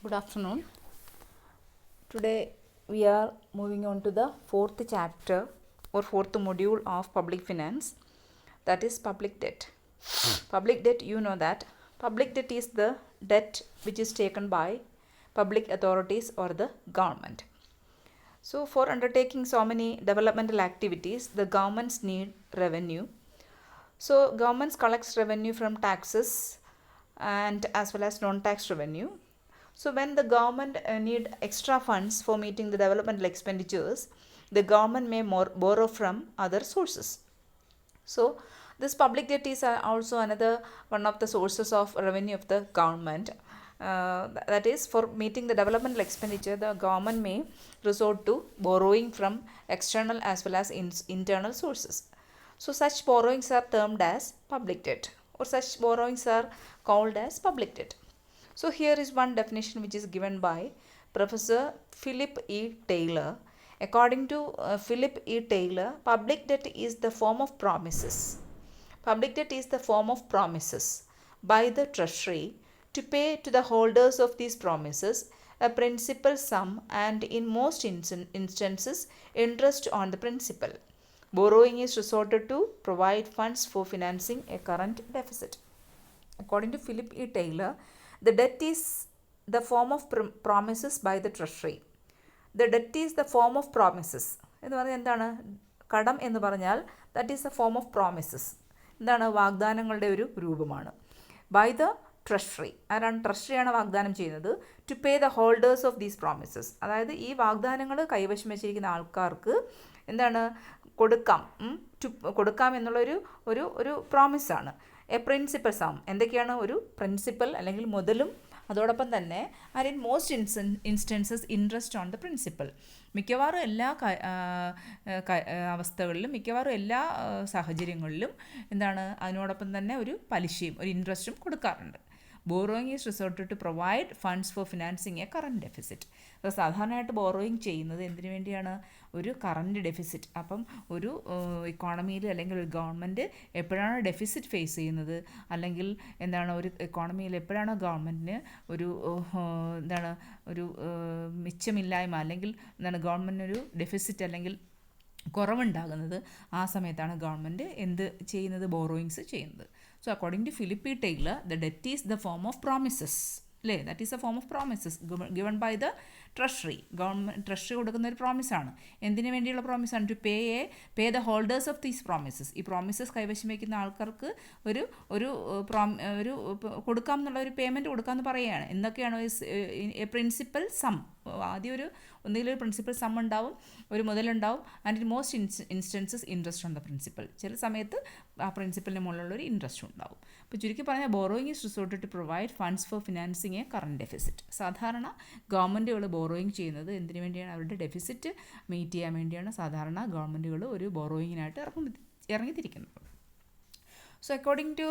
Good afternoon. Today we are moving on to the fourth chapter or fourth module of public finance, that is public debt. Public debt, you know that public debt is the debt which is taken by public authorities or the government. So for undertaking so many developmental activities, the governments need revenue. So governments collects revenue from taxes and as well as non-tax revenue. So when the government need extra funds for meeting the developmental expenditures, the government may borrow from other sources. So this public debt is also another one of the sources of revenue of the government. That is, for meeting the developmental expenditure, the government may resort to borrowing from external as well as internal sources. So such borrowings are termed as public debt, or such borrowings are called as public debt. So here is one definition which is given by Professor Philip E. Taylor. According to Philip E. Taylor, public debt is the form of promises. Public debt is the form of promises by the Treasury to pay to the holders of these promises a principal sum and in most instances interest on the principal. Borrowing is resorted to provide funds for financing a current deficit. According to Philip E. Taylor, the debt is the form of promises by the Treasury. The debt is the form of promises. എന്ന് പറഞ്ഞാൽ എന്താണ്? കടം എന്ന് പറഞ്ഞാൽ that is a form of promises. എന്താണ്? വാഗ്ദാനങ്ങളുടെ ഒരു രൂപമാണ്. By the treasury. ആരാണ്? ട്രഷറിയാണ് വാഗ്ദാനം ചെയ്യുന്നത്. To pay the holders of these promises. അതായത് ഈ വാഗ്ദാനങ്ങൾ കൈവശം വെച്ചിരിക്കുന്ന ആൾക്കാർക്ക് എന്താണ് കൊടുക്കാം, കൊടുക്കാം എന്നുള്ളൊരു ഒരു പ്രോമിസാണ്. A principal some. എന്തൊക്കെയാണ്? ഒരു പ്രിൻസിപ്പൽ അല്ലെങ്കിൽ മുതലും അതോടൊപ്പം തന്നെ and in most instances interest on the principal. മിക്കവാറും എല്ലാ അവസ്ഥകളിലും മിക്കവാറും എല്ലാ സാഹചര്യങ്ങളിലും എന്താണ് അതിനോടൊപ്പം തന്നെ ഒരു പലിശയും ഒരു ഇൻട്രസ്റ്റും കൊടുക്കാറുണ്ട്. Borrowing is resorted to provide funds for financing a current deficit. അപ്പോൾ സാധാരണയായിട്ട് ബോറോയിങ് ചെയ്യുന്നത് എന്തിനു വേണ്ടിയാണ്? ഒരു കറണ്ട് ഡെഫിസിറ്റ്. അപ്പം ഒരു ഇക്കോണമിയിൽ അല്ലെങ്കിൽ ഒരു ഗവൺമെൻറ് എപ്പോഴാണോ ഡെഫിസിറ്റ് ഫേസ് ചെയ്യുന്നത്, അല്ലെങ്കിൽ എന്താണ് ഒരു ഇക്കോണമിയിൽ എപ്പോഴാണോ ഗവൺമെൻറ്റിന് ഒരു എന്താണ് ഒരു മിച്ചമില്ലായ്മ അല്ലെങ്കിൽ എന്താണ് ഗവൺമെൻറ്റിനൊരു ഡെഫിസിറ്റ് അല്ലെങ്കിൽ കുറവുണ്ടാകുന്നത്, ആ സമയത്താണ് ഗവൺമെൻറ് എന്ത് ചെയ്യുന്നത്? ബോറോയിങ്സ് ചെയ്യുന്നത്. So according to Philip E. Taylor, the debt is the form of promises. അല്ലേ? That is a form of promises given by the treasury. Government treasury കൊടുക്കുന്ന ഒരു പ്രോമിസാണ്. എന്തിനു വേണ്ടിയുള്ള പ്രോമിസാണ്? To pay the holders of these promises. ഈ promises കൈവശം വയ്ക്കുന്ന ആൾക്കാർക്ക് ഒരു കൊടുക്കാം എന്നുള്ള ഒരു പേയ്മെൻറ്റ് കൊടുക്കാമെന്ന് പറയുകയാണ്. എന്തൊക്കെയാണ്? A principal sum. ആദ്യം ഒന്നുകിൽ ഒരു പ്രിൻസിപ്പൽ സം ഉണ്ടാവും, ഒരു മുതലുണ്ടാവും, and in most instances interest on the principal. ചില സമയത്ത് ആ പ്രിൻസിപ്പലിന് മുകളിലുള്ളൊരു ഇൻട്രസ്റ്റ് ഉണ്ടാവും. അപ്പോൾ ചുരുക്കി പറഞ്ഞാൽ borrowing is resorted to provide funds for financing a current deficit. സാധാരണ ഗവൺമെൻറ്റുകൾ ബോറോയിങ് ചെയ്യുന്നത് എന്തിനു വേണ്ടിയാണ്? അവരുടെ ഡെഫിസിറ്റ് മീറ്റ് ചെയ്യാൻ വേണ്ടിയാണ് സാധാരണ ഗവൺമെൻറ്റുകൾ ഒരു ബോറോയിങ്ങിനായിട്ട് ഇറങ്ങിത്തിരിക്കുന്നത്. So according to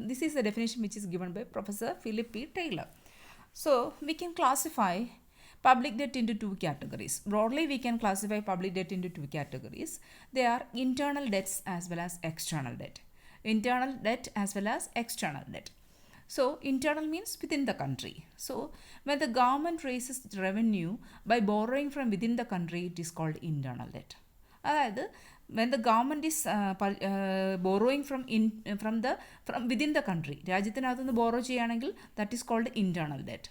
this is the definition which is given by Professor Philip P. Taylor. So we can classify public debt into two categories. Broadly, we can classify public debt into two categories. They are internal debts as well as external debt. Internal debt as well as external debt. So internal means within the country. So when the government raises revenue by borrowing from within the country, it is called internal debt. അതായത് when the government is borrowing from within the country, രാജ്യത്തിനകത്തുനിന്ന് borrow ചെയ്യുകയാണെങ്കിൽ that is called internal debt.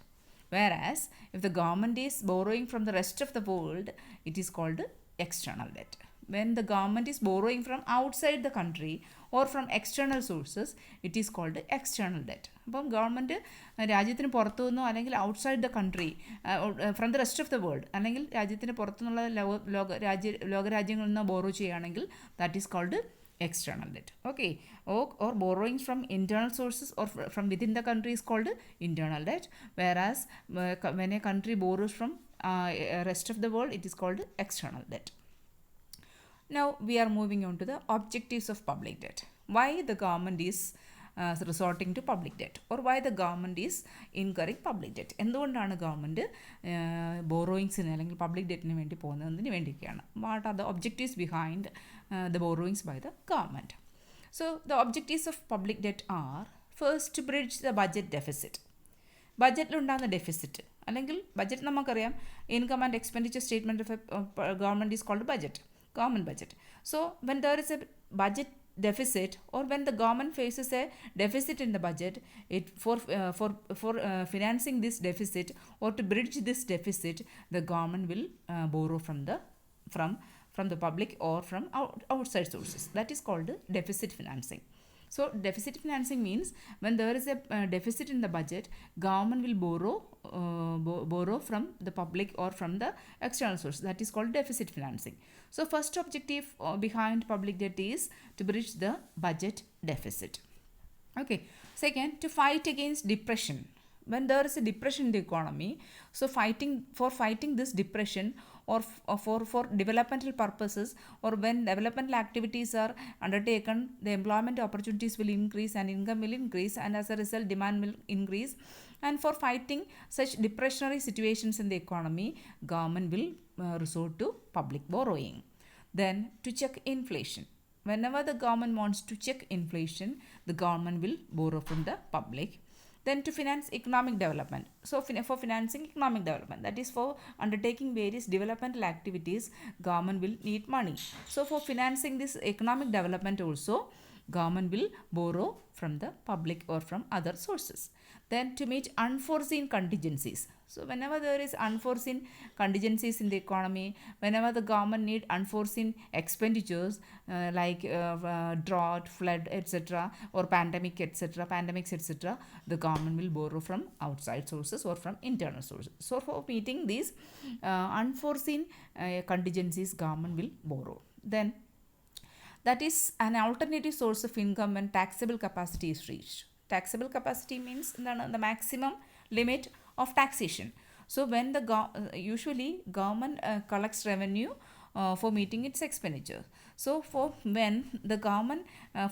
Whereas if the government is borrowing from the rest of the world, it is called external debt. When the government is borrowing from outside the country or from external sources, it is called external debt. അപ്പം government രാജ്യത്തിന് പുറത്തു നിന്നോ അല്ലെങ്കിൽ outside the country from the rest of the world അല്ലെങ്കിൽ രാജ്യത്തിന് പുറത്തുനിന്നുള്ള ലോകരാജ്യങ്ങളിൽ നിന്ന് ബോറോ ചെയ്യുകയാണെങ്കിൽ that is called external debt. Okay, or borrowing from internal sources or from within the country is called internal debt, whereas when a country borrows from rest of the world, it is called external debt. Now we are moving on to the objectives of public debt. Why the government is resorting to public debt, or why the government is incurring public debt? എന്തുകൊണ്ടാണ് government ബോറോയിങ്സിന് അല്ലെങ്കിൽ public ഡെറ്റിന് വേണ്ടി പോകുന്നതിന് വേണ്ടിയൊക്കെയാണ്. What are the objectives behind the borrowings by the government? So the objectives of public debt are: first, to bridge the budget deficit. ബജറ്റിലുണ്ടാകുന്ന deficit അല്ലെങ്കിൽ budget നമുക്കറിയാം income and expenditure statement of government is called budget, government budget. So when there is a budget deficit or when the government faces a deficit in the budget, it for financing this deficit or to bridge this deficit, the government will borrow from the public or from outside sources. That is called deficit financing. So deficit financing means when there is a deficit in the budget, government will borrow from the public or from the external source. That is called deficit financing. So first objective behind public debt is to bridge the budget deficit. Okay. Second, to fight against depression. When there is a depression in the economy, so fighting this depression or for developmental purposes, or when developmental activities are undertaken, the employment opportunities will increase and income will increase, and as a result demand will increase. And for fighting such depressionary situations in the economy, government will resort to public borrowing. Then to check inflation. Whenever the government wants to check inflation, the government will borrow from the public. Then to finance economic development. So for financing economic development, that is for undertaking various developmental activities, government will need money. So for financing this economic development also, government will borrow from the public or from other sources. Then to meet unforeseen contingencies. So whenever there is unforeseen contingencies in the economy, whenever the government need unforeseen expenditures like drought, flood, etc., or pandemics, etc., the government will borrow from outside sources or from internal sources. So for meeting these unforeseen contingencies, government will borrow. Then that is an alternative source of income when taxable capacity is reached. Taxable capacity means the maximum limit of taxation. So when usually government collects revenue for meeting its expenditure. So when the government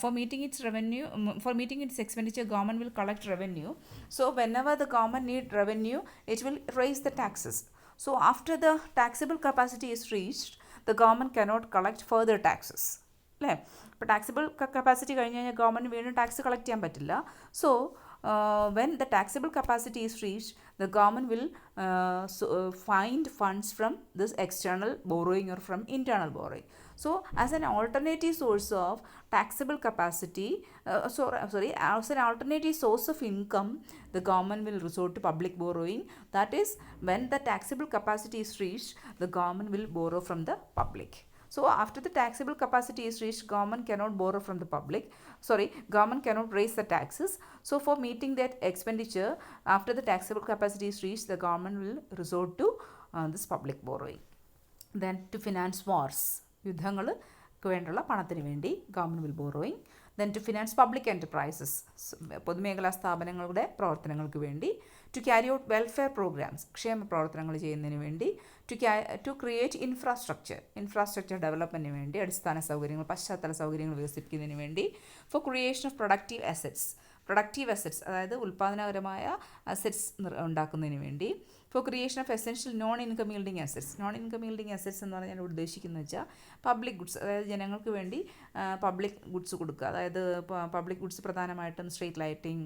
for meeting its expenditure, government will collect revenue. So whenever the government need revenue, it will raise the taxes. So after the taxable capacity is reached, the government cannot collect further taxes. അല്ലേ? ഇപ്പോൾ taxable capacity കഴിഞ്ഞ് കഴിഞ്ഞാൽ government വീണ്ടും tax collect ചെയ്യാൻ പറ്റില്ല. So when the taxable capacity is reached, the government will find funds from this external borrowing or from internal borrowing. So as an alternative source of taxable capacity, as an alternative source of income, the government will resort to public borrowing. That is, when the taxable capacity is reached, the government will borrow from the public. So after the taxable capacity is reached, government cannot borrow from the public. Government cannot raise the taxes. So for meeting that expenditure, after the taxable capacity is reached, the government will resort to this public borrowing. Then to finance wars. യുദ്ധങ്ങൾക്ക് വേണ്ടിയുള്ള പണത്തിന് വേണ്ടി government will borrowing. Then to finance public enterprises, പൊതുമേഖലാ സ്ഥാപനങ്ങളുടെ പ്രവർത്തനങ്ങൾക്ക് വേണ്ടി. To carry out welfare programmes, ക്ഷേമ പ്രവർത്തനങ്ങൾ ചെയ്യുന്നതിന് വേണ്ടി. ടു ക്രിയേറ്റ് ഇൻഫ്രാസ്ട്രക്ചർ ഡെവലപ്മെൻറ്റിന് വേണ്ടി, അടിസ്ഥാന സൗകര്യങ്ങൾ, പശ്ചാത്തല സൗകര്യങ്ങൾ വികസിപ്പിക്കുന്നതിന് വേണ്ടി. For creation of productive assets, അതായത് ഉൽപ്പാദനപരമായ അസറ്റ്സ് ഉണ്ടാക്കുന്നതിന് വേണ്ടി. For creation of essential non income yielding assets എന്ന് പറഞ്ഞാൽ ഉദ്ദേശിക്കുന്നത് വെച്ചാൽ പബ്ലിക് ഗുഡ്സ്, അതായത് ജനങ്ങൾക്ക് വേണ്ടി പബ്ലിക് ഗുഡ്സ് കൊടുക്കുക. അതായത് പബ്ലിക് ഗുഡ്സ് പ്രധാനമായിട്ടും സ്ട്രീറ്റ് ലൈറ്റിംഗ്,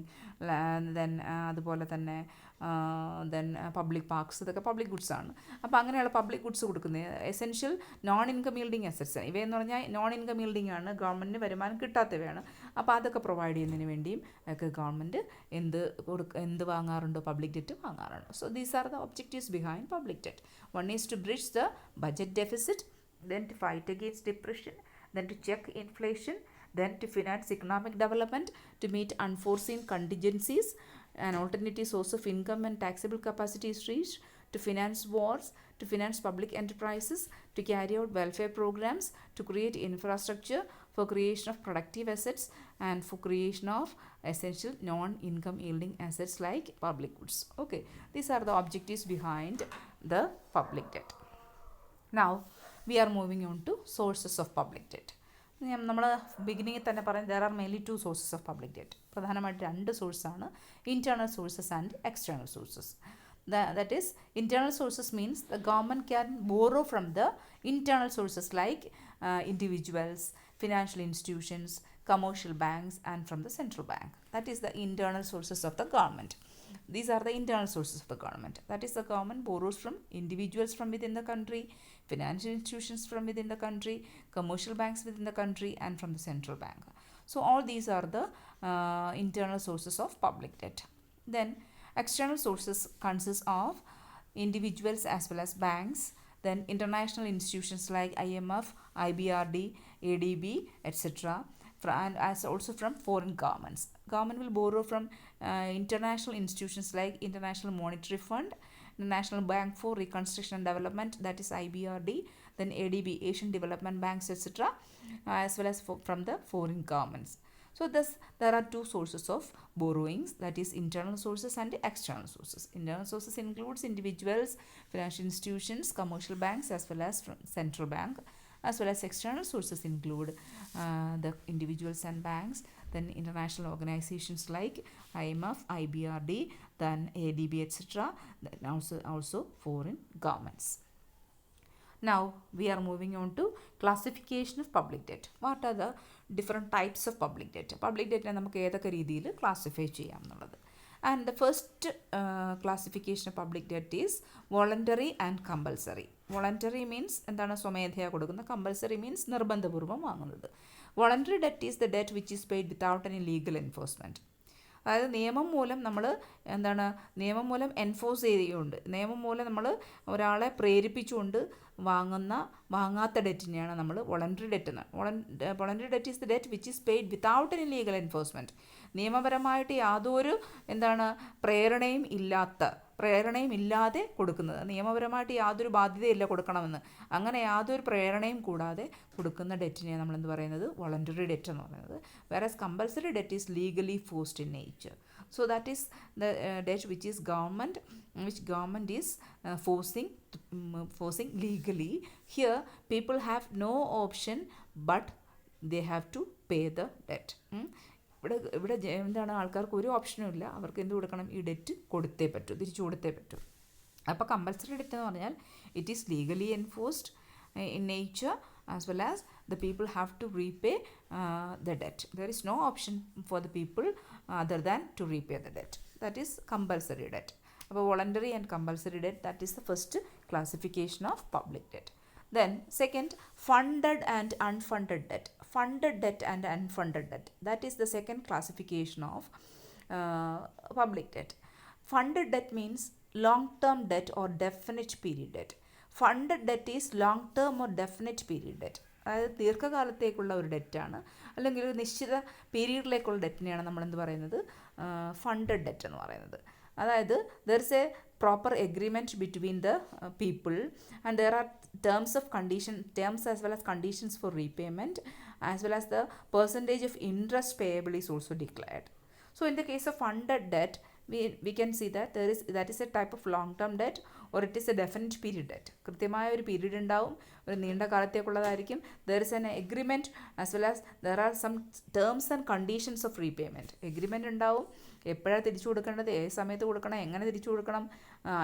ദെൻ അതുപോലെ തന്നെ പബ്ലിക് പാർക്സ്, ഇതൊക്കെ പബ്ലിക് ഗുഡ്സ് ആണ്. അപ്പോൾ അങ്ങനെയുള്ള പബ്ലിക് ഗുഡ്സ് കൊടുക്കുന്നത്. Essential non income yielding assets, ഇവയെന്ന് പറഞ്ഞാൽ നോൺ ഇൻകം ഈൽഡിങ് ആണ്, ഗവൺമെൻറ്റിന് വരുമാനം കിട്ടാത്തവയാണ്. അപ്പോൾ അതൊക്കെ പ്രൊവൈഡ് ചെയ്യുന്നതിന് വേണ്ടിയും ഒക്കെ ഗവൺമെൻറ് എന്ത് വാങ്ങാറുണ്ടോ, പബ്ലിക് ഡെറ്റ് വാങ്ങാറുണ്ട്. So these R the objectives behind public debt. One is to bridge the budget deficit, then to fight against depression, then to check inflation, then to finance economic development, to meet unforeseen contingencies, an alternative source of income and taxable capacity is reached, to finance wars, to finance public enterprises, to carry out welfare programs, to create infrastructure, for creation of productive assets, and for creation of essential non-income yielding assets like public goods. Okay, these are the objectives behind the public debt. Now we are moving on to sources of public debt. നമ്മൾ ബിഗിനിങ്ങിൽ തന്നെ പറയും there are mainly two sources of public debt. പ്രധാനമായിട്ട് രണ്ട് സോഴ്സാണ്, internal sources and external sources. That is, internal sources means the government can borrow from the internal sources like individuals, financial institutions, commercial banks, and from the central bank. That is the internal sources of the government. These are the internal sources of the government. That is, the government borrows from individuals from within the country, financial institutions from within the country, commercial banks within the country, and from the central bank. So all these are the internal sources of public debt. Then external sources consist of individuals as well as banks, then international institutions like IMF, IBRD, ADB, etc., and as also from foreign governments. Government will borrow from international institutions like International Monetary Fund, the National Bank for Reconstruction and Development, that is IBRD, then ADB, Asian Development Banks, etc., as well as from the foreign governments. So thus there are two sources of borrowings, that is internal sources and external sources. Internal sources includes individuals, financial institutions, commercial banks, as well as from central bank, as well as external sources include the individuals and banks, then international organizations like IMF, IBRD, then ADB, etc., then also foreign governments. Now we are moving on to classification of public debt. What are the different types of public debt? Public debt നമുക്ക് ഏതൊക്കെ രീതിയിൽ classify ചെയ്യാം എന്നുള്ളത്. And the first classification of public debt is voluntary and compulsory. Voluntary means എന്താണ് സ്വമേധയാ കൊടുക്കുന്ന, compulsory means നിർബന്ധപൂർവ്വം വാങ്ങുന്നത്. Voluntary debt is the debt which is paid without any legal enforcement. അതായത് നിയമം മൂലം നമ്മൾ നിയമം മൂലം എൻഫോഴ്സ് ചെയ്യുന്നുണ്ട്, നിയമം മൂലം നമ്മൾ ഒരാളെ പ്രേരിപ്പിച്ചുകൊണ്ട് വാങ്ങാത്ത ഡെറ്റിനെയാണ് നമ്മൾ വോളണ്ടറി ഡെറ്റ് എന്ന്. Voluntary debt is the debt which is paid without any legal enforcement. നിയമപരമായിട്ട് യാതൊരു പ്രേരണയും ഇല്ലാതെ കൊടുക്കുന്നത്, നിയമപരമായിട്ട് യാതൊരു ബാധ്യതയില്ല കൊടുക്കണമെന്ന്, അങ്ങനെ യാതൊരു പ്രേരണയും കൂടാതെ കൊടുക്കുന്ന ഡെറ്റിനെയാണ് നമ്മൾ പറയുന്നത് വോളണ്ടറി ഡെറ്റ് എന്ന് പറയുന്നത്. Whereas compulsory debt is legally forced in nature. So that is the debt which government is forcing legally. Here people have no option but they have to pay the debt. ഇവിടെ എന്താണ്, ആൾക്കാർക്ക് ഒരു ഓപ്ഷനും ഇല്ല, അവർക്ക് എന്ത് കൊടുക്കണം, ഈ ഡെറ്റ് കൊടുത്തേ പറ്റൂ, തിരിച്ചു കൊടുത്തേ പറ്റൂ. അപ്പോൾ കമ്പൽസറി ഡെറ്റ് എന്ന് പറഞ്ഞാൽ it is legally enforced in nature, as well as the people have to repay the debt. There is no option for the people other than to repay the debt. That is compulsory debt. അപ്പോൾ voluntary and compulsory debt, that is the first classification of public debt. Then second, funded and unfunded debt. Funded debt and unfunded debt, that is the second classification of public debt. Funded debt means long-term debt or definite period debt. Funded debt is long term or definite period debt. അതായത് ദീർഘകാലത്തേക്കുള്ള ഒരു ഡെറ്റാണ്, അല്ലെങ്കിൽ ഒരു നിശ്ചിത പീരീഡിലേക്കുള്ള ഡെറ്റിനെയാണ് നമ്മളെന്ത് പറയുന്നത്, funded debt എന്ന് പറയുന്നത്. അതായത് there is A proper agreement between the people and there are terms as well as conditions for repayment as well as the percentage of interest payable is also declared. So in the case of funded debt, we can see that that is a type of long term debt or it is a definite period debt. കൃത്യമായ ഒരു period ഉണ്ടാവും, ഒരു നീണ്ട കാലത്തേക്കുള്ളതായിരിക്കും. there is an agreement as well as there are some terms and conditions of repayment. Agreement ഉണ്ടാവും, എപ്പോഴാണ് തിരിച്ചു കൊടുക്കേണ്ടത്, ഏത് സമയത്ത് കൊടുക്കണം, എങ്ങനെ തിരിച്ചു കൊടുക്കണം,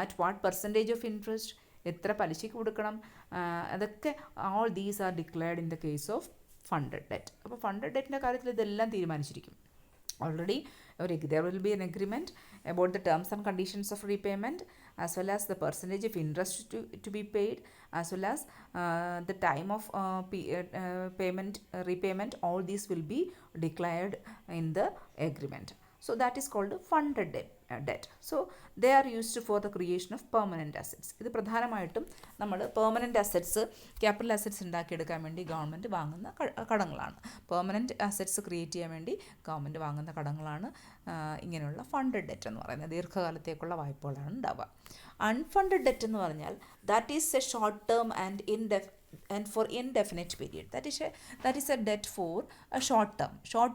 at what percentage of interest, എത്ര പലിശയ്ക്ക് കൊടുക്കണം, അതൊക്കെ all these are declared in the case of funded debt. അപ്പോൾ ഫണ്ടഡ് ഡെറ്റിൻ്റെ കാര്യത്തിൽ ഇതെല്ലാം തീരുമാനിച്ചിരിക്കും. Already there will be an agreement about the terms and conditions of repayment as well as the percentage of interest to be paid as well as the time of repayment. All these will be declared in the agreement. So that is called funded debt. So they are used for the creation of permanent assets. ഇത് പ്രധാനമായിട്ടും നമ്മൾ permanent assets, capital assets ഉണ്ടാക്കിയെടുക്കാൻ വേണ്ടി government വാങ്ങുന്ന കടങ്ങളാണ്. Permanent assets create ചെയ്യാൻ വേണ്ടി government വാങ്ങുന്ന കടങ്ങളാണ് ഇങ്ങനെയുള്ള ഫണ്ടഡ് ഡെറ്റ് എന്ന് പറയുന്നത്. ദീർഘകാലത്തേക്കുള്ള വായ്പകളാണ് ഉണ്ടാവുക. അൺഫണ്ടഡ് ഡെറ്റ് എന്ന് പറഞ്ഞാൽ that is A short term and for indefinite period. That is a debt for a short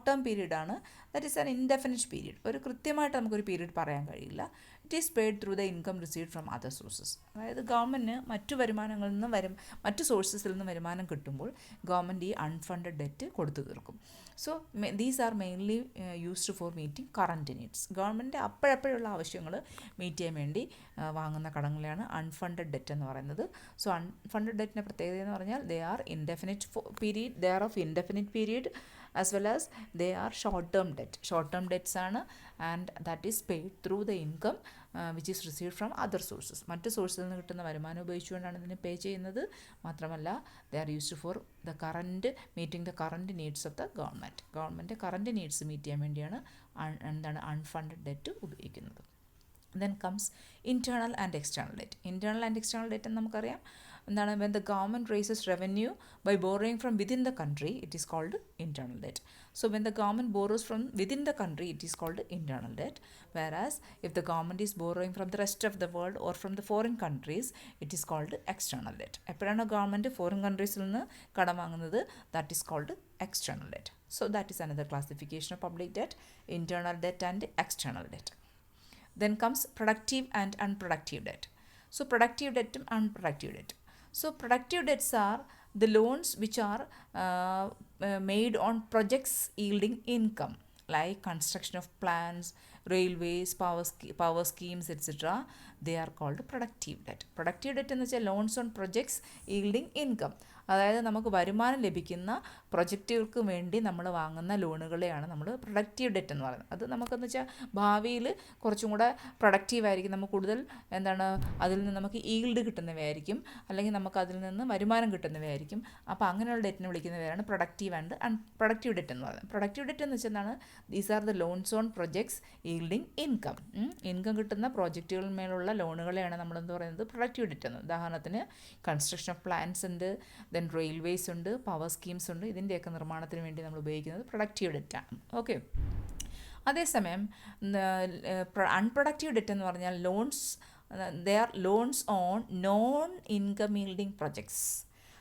term period ആണ്. that is an indefinite period. ഒരു കൃത്യമായിട്ട് നമുക്കൊരു പീരീഡ് പറയാൻ കഴിയില്ല. It is paid through the income received from other sources. അതായത് ഗവൺമെൻറ്റിന് മറ്റു വരുമാനങ്ങളിൽ നിന്നും മറ്റു സോഴ്സസിൽ നിന്നും വരുമാനം കിട്ടുമ്പോൾ ഗവൺമെൻറ് ഈ അൺഫണ്ടഡ് ഡെറ്റ് കൊടുത്തു തീർക്കും. So these are mainly used for meeting current needs. Government അപ്പോഴപ്പോഴുള്ള ആവശ്യങ്ങൾ മീറ്റ് ചെയ്യാൻ വേണ്ടി വാങ്ങുന്ന കടങ്ങളെയാണ് അൺഫണ്ടഡ് ഡെറ്റ് എന്ന് പറയുന്നത്. സോ അൺഫണ്ടഡ് ഡെറ്റിൻ്റെ പ്രത്യേകത എന്ന് പറഞ്ഞാൽ they are of indefinite period as well as they are short-term debt. Short-term debts ആണ്, and that is paid through the income which is received from other sources. മറ്റ് സോഴ്സിൽ നിന്ന് കിട്ടുന്ന വരുമാനം ഉപയോഗിച്ചുകൊണ്ടാണ് ഇതിന് പേ ചെയ്യുന്നത്. മാത്രമല്ല they are used for the meeting the current needs of the government. Government current needs meet ചെയ്യാൻ വേണ്ടിയാണ് എന്താണ് അൺഫണ്ടഡ് ഡെറ്റ് ഉപയോഗിക്കുന്നത്. Then comes internal and external debt. Internal and external debt എന്ന് നമുക്കറിയാം എന്താണ്, when the government raises revenue by borrowing from within the country, it is called internal debt. So when the government borrows from within the country, it is called internal debt. Whereas if the government is borrowing from the rest of the world or from the foreign countries, it is called external debt. എപ്പോഴാണ് government foreign കൺട്രീസിൽ നിന്ന് കടം വാങ്ങുന്നത്, that is called external debt. So that is another classification of public debt, internal debt and external debt. Then comes productive and unproductive debt. So productive debt and unproductive debt. So productive debts are the loans which are made on projects yielding income, like construction of plants, railways, power schemes, etc. They are called productive debt. Productive debt എന്ന് വെച്ചാൽ loans on projects yielding income. അതായത് നമുക്ക് വരുമാനം ലഭിക്കുന്ന പ്രൊജക്റ്റുകൾക്ക് വേണ്ടി നമ്മൾ വാങ്ങുന്ന ലോണുകളെയാണ് നമ്മൾ പ്രൊഡക്റ്റീവ് ഡെറ്റ് എന്ന് പറയുന്നത്. അത് നമുക്കെന്ന് വെച്ചാൽ ഭാവിയിൽ കുറച്ചും കൂടെ പ്രൊഡക്റ്റീവായിരിക്കും, നമുക്ക് കൂടുതൽ എന്താണ് അതിൽ നിന്ന് നമുക്ക് ഈൽഡ് കിട്ടുന്നവയായിരിക്കും, അല്ലെങ്കിൽ നമുക്ക് അതിൽ നിന്ന് വരുമാനം കിട്ടുന്നവയായിരിക്കും. അപ്പോൾ അങ്ങനെയുള്ള ഡെറ്റിനെ വിളിക്കുന്ന പേരാണ് പ്രൊഡക്റ്റീവ് ആൻഡ് അൺപ്രൊഡക്റ്റീവ് ഡെറ്റ് എന്ന് പറയുന്നത്. പ്രൊഡക്റ്റീവ് ഡെറ്റ് എന്ന് വെച്ചാൽ എന്താണ്, these are the loans on projects yielding income. Income കിട്ടുന്ന പ്രോജക്റ്റുകളിന്മേലുള്ള ലോണുകളെയാണ് നമ്മളെന്ന് പറയുന്നത് പ്രൊഡക്റ്റീവ് ഡെറ്റ് എന്ന്. ഉദാഹരണത്തിന് കൺസ്ട്രക്ഷൻ ഓഫ് പ്ലാന്റ്സ് ഉണ്ട്, ദെൻ റെയിൽവേസ് ഉണ്ട്, പവർ സ്കീംസ് ഉണ്ട്. ഇതിൻ്റെയൊക്കെ നിർമ്മാണത്തിന് വേണ്ടി നമ്മൾ ഉപയോഗിക്കുന്നത് പ്രൊഡക്റ്റീവ് ഡെറ്റാണ്. ഓക്കെ. അതേസമയം അൺപ്രൊഡക്റ്റീവ് ഡെറ്റ് എന്ന് പറഞ്ഞാൽ they are loans on non income yielding projects.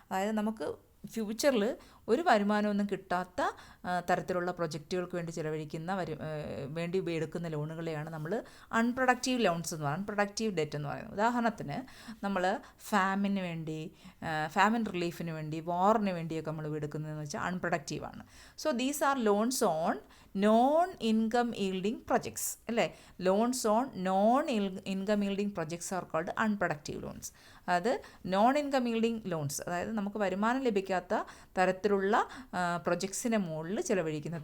അതായത് നമുക്ക് ഫ്യൂച്ചറിൽ ഒരു വരുമാനമൊന്നും കിട്ടാത്ത തരത്തിലുള്ള പ്രൊജക്റ്റുകൾക്ക് വേണ്ടി ചിലവഴിക്കുന്ന വേണ്ടി എടുക്കുന്ന ലോണുകളെയാണ് നമ്മൾ അൺപ്രൊഡക്റ്റീവ് ലോൺസ് എന്ന് പറയുന്നത്, അൺപ്രൊഡക്റ്റീവ് ഡെറ്റ് എന്ന് പറയുന്നത്. ഉദാഹരണത്തിന് നമ്മൾ ഫാമിൻ റിലീഫിന് വേണ്ടി, വാറിന് വേണ്ടിയൊക്കെ നമ്മൾ എടുക്കുന്നതെന്ന് വെച്ചാൽ അൺപ്രൊഡക്റ്റീവാണ്. So these are loans on non income yielding projects, അല്ലേ? Loans on non income yielding projects are called unproductive loans. അത് നോൺ ഇൻകം ഈൽഡിങ് ലോൺസ്, അതായത് നമുക്ക് വരുമാനം ലഭിക്കാത്ത തരത്തിലുള്ള പ്രൊജക്ട്സിന് മുകളിൽ ചിലവഴിക്കുന്ന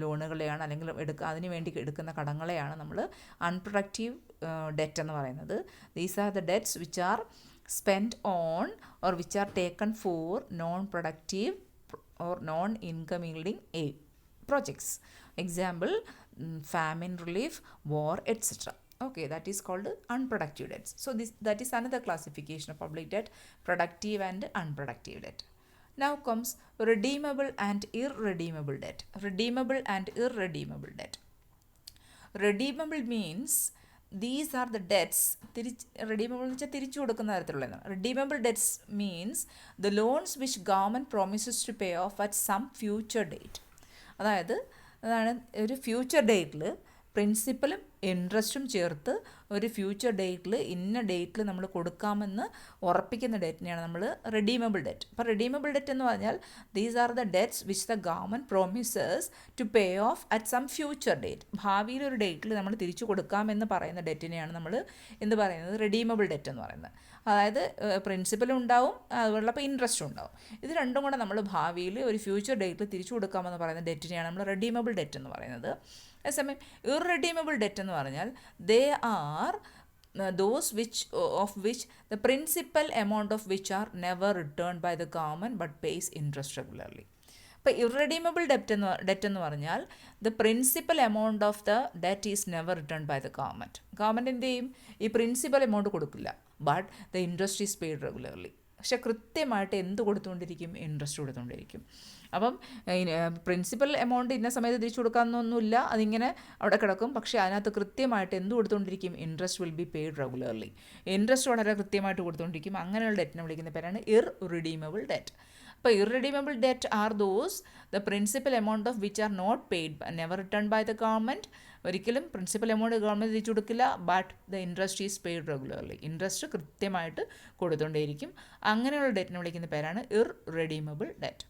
ലോണുകളെയാണ്, അല്ലെങ്കിൽ അതിന് വേണ്ടി എടുക്കുന്ന കടങ്ങളെയാണ് നമ്മൾ അൺപ്രൊഡക്റ്റീവ് ഡെറ്റ് എന്ന് പറയുന്നത്. These are the debts which R spend on or which are taken four non productive or non income yielding projects. Example, famine relief, war, etc. Okay, that is called unproductive debts. So that is another classification of public debt, productive and unproductive debt. Now comes redeemable and irredeemable debt. Redeemable and irredeemable debt. Redeemable means these are the debts. Redeemable എന്ന് വെച്ചാൽ തിരിച്ചു കൊടുക്കുന്ന തരത്തിലുള്ളതാണ്. Redeemable debts means the loans which government promises to pay off at some future date. അതാണ് ഒരു future ഡേറ്റിൽ പ്രിൻസിപ്പലും ഇൻട്രസ്റ്റും ചേർത്ത് ഒരു future ഡേറ്റിൽ ഇന്ന ഡേറ്റിൽ നമ്മൾ കൊടുക്കാമെന്ന് ഉറപ്പിക്കുന്ന ഡെറ്റിനെയാണ് നമ്മൾ റെഡീമബിൾ ഡെറ്റ്. അപ്പോൾ റെഡീമബിൾ ഡെറ്റ് എന്ന് പറഞ്ഞാൽ these are the debts which the government promises to pay off at some future date. ഭാവിയിൽ ഒരു ഡേറ്റിൽ നമ്മൾ തിരിച്ചു കൊടുക്കാമെന്ന് പറയുന്ന ഡെറ്റിനെയാണ് നമ്മൾ എന്ത് പറയുന്നത്, റെഡീമബിൾ ഡെറ്റ് എന്ന് പറയുന്നത്. അതായത് പ്രിൻസിപ്പലും ഉണ്ടാവും, അതുപോലെ അപ്പോൾ ഇൻട്രസ്റ്റും ഉണ്ടാവും. ഇത് രണ്ടും കൂടെ നമ്മൾ ഭാവിയിൽ ഒരു ഫ്യൂച്ചർ ഡേറ്റിൽ തിരിച്ചു കൊടുക്കാമെന്ന് പറയുന്ന ഡെറ്റിനെയാണ് നമ്മൾ റെഡീമബിൾ ഡെറ്റ് എന്ന് പറയുന്നത്. അതേസമയം ഇർറെഡീമബിൾ ഡെറ്റ് എന്ന് പറഞ്ഞാൽ they R those of which the principal amount of which are never returned by the government but pays interest regularly. ഇപ്പോൾ ഇർറെഡീമബിൾ ഡെറ്റ് എന്ന് പറഞ്ഞാൽ the principal amount of the debt is never return by the government. Government എന്ത് ചെയ്യും, ഈ principal amount കൊടുക്കില്ല, but the interest is paid regularly. പക്ഷെ കൃത്യമായിട്ട് എന്ത് കൊടുത്തുകൊണ്ടിരിക്കും, ഇൻട്രസ്റ്റ് കൊടുത്തുകൊണ്ടിരിക്കും. അപ്പം പ്രിൻസിപ്പൽ എമൗണ്ട് ഇന്ന സമയത്ത് തിരിച്ചു കൊടുക്കാമെന്നൊന്നുമില്ല, അതിങ്ങനെ അവിടെ കിടക്കും. പക്ഷേ അതിനകത്ത് കൃത്യമായിട്ട് എന്ത് കൊടുത്തുകൊണ്ടിരിക്കും, interest will be paid regularly. Interest വളരെ കൃത്യമായിട്ട് കൊടുത്തുകൊണ്ടിരിക്കും. അങ്ങനെയുള്ള ഡെറ്റിനെ വിളിക്കുന്ന പേരാണ് ഇർറിഡീമബിൾ ഡെറ്റ്. അപ്പോൾ irredeemable debt are those the principal amount of which are not paid, never return by the government. ഒരിക്കലും പ്രിൻസിപ്പൽ എമൗണ്ട് ഗവൺമെൻറ് തിരിച്ചു കൊടുക്കില്ല, but the interest is paid regularly. Interest കൃത്യമായിട്ട് കൊടുത്തുകൊണ്ടേയിരിക്കും. അങ്ങനെയുള്ള ഡെറ്റിനെ വിളിക്കുന്ന പേരാണ് ഇർറിഡീമബിൾ ഡെറ്റ്.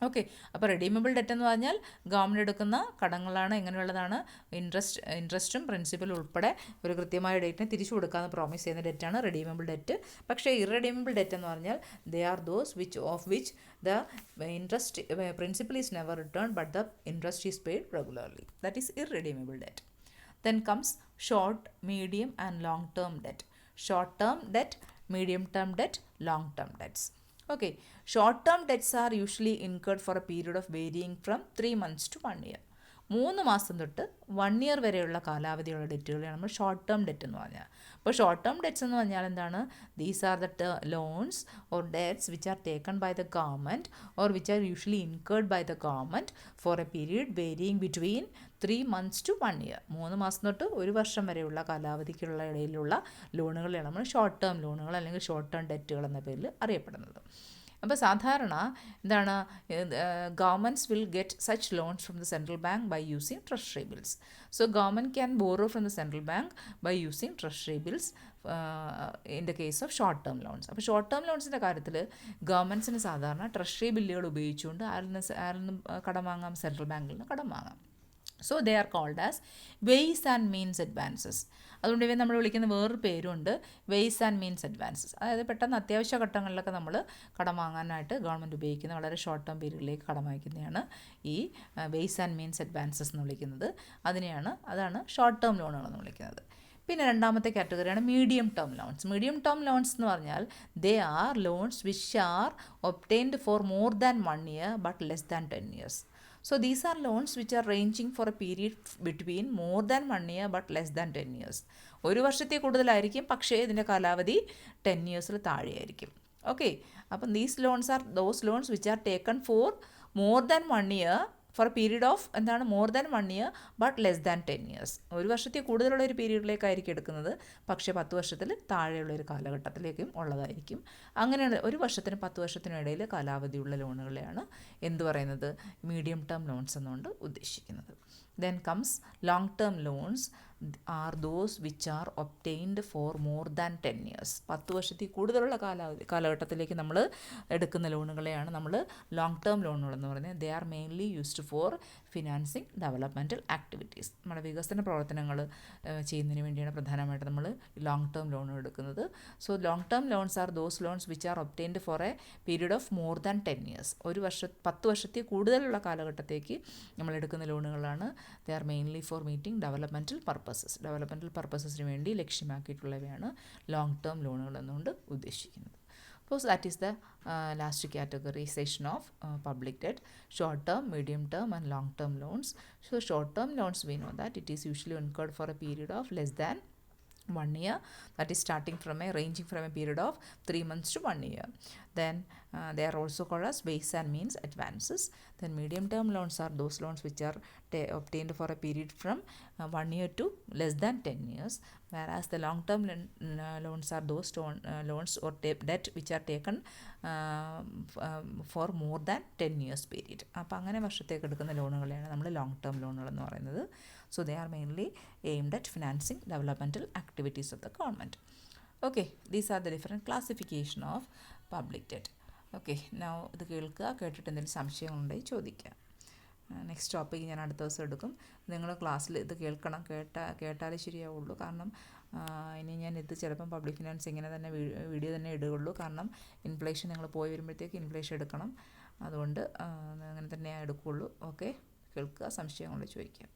ഓക്കെ. അപ്പോൾ റെഡീമബിൾ ഡെറ്റ് എന്ന് പറഞ്ഞാൽ ഗവൺമെൻറ് എടുക്കുന്ന കടങ്ങളാണ്. എങ്ങനെയുള്ളതാണ്? ഇൻട്രസ്റ്റും പ്രിൻസിപ്പലും ഉൾപ്പെടെ ഒരു കൃത്യമായ ഡേറ്റിന് തിരിച്ചു കൊടുക്കാമെന്ന് പ്രോമിസ് ചെയ്യുന്ന ഡെറ്റാണ് റെഡീമബിൾ ഡെറ്റ്. പക്ഷേ ഇറഡീമബിൾ ഡെറ്റ് എന്ന് പറഞ്ഞാൽ they are those which the interest principal is never return but the interest is paid regularly. That is irredeemable debt. Then comes short, medium and long term debt. Short term debt, medium term debt, long term debts. Okay, short term debts are usually incurred for a period of varying from 3 months to 1 year. 3 മാസം തൊട്ട് 1 year വരെയുള്ള കാലാവധിയുള്ള ഡെറ്റുകളെയാണ് നമ്മൾ short term debt എന്ന് പറഞ്ഞാൽ. അപ്പോൾ short term debts എന്ന് പറഞ്ഞാൽ എന്താണ്? These are the loans or debts which are taken by the government or which are usually incurred by the government for a period varying between 3 months to 1 year. 3 മാസം തൊട്ട് 1 വർഷം വരെയുള്ള കാലാവധിക്കുള്ള ഇടയിലുള്ള ലോണുകളെയാണ് നമ്മൾ short term ലോണുകൾ അല്ലെങ്കിൽ ഷോർട്ട് ടേം ഡെറ്റുകൾ എന്ന പേരിൽ അറിയപ്പെടുന്നത്. അപ്പോൾ സാധാരണ എന്താണ്? Governments will get such loans from the central bank by using treasury bills. So government can borrow from the central bank by using treasury bills in the case of short term loans. അപ്പോൾ short term ലോൺസിൻ്റെ കാര്യത്തിൽ ഗവൺമെൻറ്റ്സിന് സാധാരണ treasury ബില്ലുകൾ ഉപയോഗിച്ചുകൊണ്ട് ആരിൽ നിന്നും കടം വാങ്ങാം? സെൻട്രൽ ബാങ്കിൽ നിന്ന് കടം വാങ്ങാം. So they are called as ways and means advances. അതുകൊണ്ട് ഇവ നമ്മൾ വിളിക്കുന്ന വേറൊരു പേരുണ്ട്, വെയ്സ് ആൻഡ് മീൻസ് അഡ്വാൻസസ്. അതായത് പെട്ടെന്ന് അത്യാവശ്യ ഘട്ടങ്ങളിലൊക്കെ നമ്മൾ കടം വാങ്ങാനായിട്ട് ഗവൺമെൻറ് ഉപയോഗിക്കുന്ന വളരെ ഷോർട്ട് ടേം പീരീഡിലേക്ക് കടം വാങ്ങിക്കുന്നതാണ് ഈ വെയ്സ് ആൻഡ് മീൻസ് അഡ്വാൻസസ് എന്ന് വിളിക്കുന്നത്. അതാണ് ഷോർട്ട് ടേം ലോണുകൾ എന്ന് വിളിക്കുന്നത്. പിന്നെ രണ്ടാമത്തെ കാറ്റഗറിയാണ് medium term loans. Medium term loans എന്ന് പറഞ്ഞാൽ they are loans which are obtained for more than 1 year but less than 10 years. So these are loans which are ranging for a period between more than 1 year but less than 10 years. 1 വർഷത്തിൽ കൂടുതലായിരിക്കും, പക്ഷേ ഇതിൻ്റെ കാലാവധി 10 yearsൽ താഴെയായിരിക്കും. Okay. അപ്പം these loans are those loans which are taken for more than 1 year for a period of more than 1 year but less than 10 years. 1 വർഷത്തിൽ കൂടുതലുള്ള ഒരു പീരീഡിലേക്കായിരിക്കും എടുക്കുന്നത്, പക്ഷേ 10 വർഷത്തിൽ താഴെയുള്ള ഒരു കാലഘട്ടത്തിലേക്കും ഉള്ളതായിരിക്കും. അങ്ങനെയാണ് 1 വർഷത്തിനും 10 വർഷത്തിനും ഇടയിൽ കാലാവധിയുള്ള ലോണുകളെയാണ് എന്ത് പറയുന്നത്? മീഡിയം ടേം ലോൺസ് എന്നുകൊണ്ട് ഉദ്ദേശിക്കുന്നത്. Then comes long term loans are those which are obtained for more than 10 years. 10 വർഷത്തിൽ കൂടുതലുള്ള കാലഘട്ടത്തിലേക്ക് നമ്മൾ എടുക്കുന്ന ലോണുകളെയാണ് നമ്മൾ ലോങ് ടേം ലോണുകൾ എന്ന് പറയുന്നത്. ദേ are mainly used four financing developmental activities. നമ്മുടെ വികസന പ്രവർത്തനങ്ങൾ ചെയ്യുന്നതിന് വേണ്ടിയാണ് പ്രധാനമായിട്ട് നമ്മൾ ലോങ് ടേം ലോണുകൾ എടുക്കുന്നത്. So long term loans are those loans which are obtained for a period of more than 10 years. 10 വർഷത്തിൽ കൂടുതലുള്ള കാലഘട്ടത്തേക്ക് നമ്മൾ എടുക്കുന്ന ലോണുകളാണ്. They are mainly for meeting developmental പർപ്പസസിന് വേണ്ടി ലക്ഷ്യമാക്കിയിട്ടുള്ളവയാണ് ലോങ് ടേം ലോണുകൾ എന്നുകൊണ്ട് ഉദ്ദേശിക്കുന്നത്. അപ്പോൾ that is the last categorization of public debt: short term, medium term and long term loans. So short term loans, we know that it is usually incurred for a period of less than 1 year, that is ranging from a period of 3 months to 1 year. Then they are also called as ways and means advances. Then medium term loans are those loans which are obtained for a period from 1 year to less than 10 years, whereas the long term loans are those loans or debt which are taken for more than 10 years period. അപ്പോൾ അങ്ങനെ വർഷത്തേക്ക് എടുക്കുന്ന ലോണുകളെയാണ് നമ്മൾ long term ലോണുകൾ എന്ന് പറയുന്നത്. So they are mainly aimed at financing developmental activities of the government. Okay, these are the different classification of public debt. Okay, now ഇത് കേട്ടിട്ട് എന്തെങ്കിലും സംശയങ്ങളുണ്ടെങ്കിൽ ചോദിക്കാം. നെക്സ്റ്റ് ടോപ്പിക്ക് ഞാൻ അടുത്ത ദിവസം എടുക്കും. നിങ്ങൾ ക്ലാസ്സിൽ ഇത് കേട്ടാലേ ശരിയാവുള്ളൂ. കാരണം ഇനി ഞാൻ ഇത് ചിലപ്പം പബ്ലിക് ഫിനാൻസ് ഇങ്ങനെ തന്നെ വീഡിയോ തന്നെ ഇടുകയുള്ളൂ. കാരണം ഇൻഫ്ലേഷൻ നിങ്ങൾ പോയി വരുമ്പോഴത്തേക്ക് ഇൻഫ്ലേഷൻ എടുക്കണം. അതുകൊണ്ട് അങ്ങനെ തന്നെ എടുക്കുകയുള്ളൂ. ഓക്കെ, കേൾക്കുക, സംശയങ്ങൾ ചോദിക്കാം.